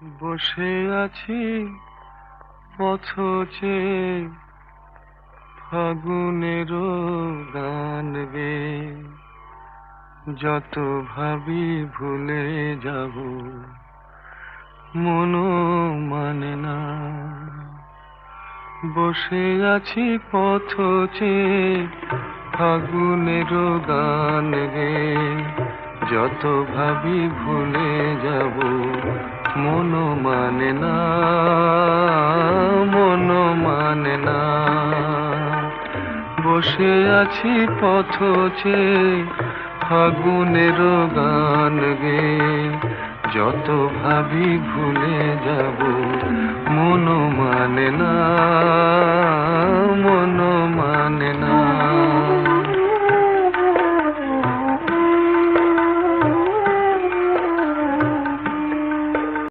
বসে আছি পথ চেয়ে ফাগুনেরও গান গে, যত ভাবি ভুলে যাব মনও মানে না। বসে আছি পথ চেয়ে ফাগুনেরও গান গে, যত ভাবি ভুলে যাব মনও মানে না, মনও মানে না। বসে আছি পথ চেয়ে ফাগুনেরও গান গে, যত ভাবি ভুলে যাব মনও মানে না, মনও মানে না।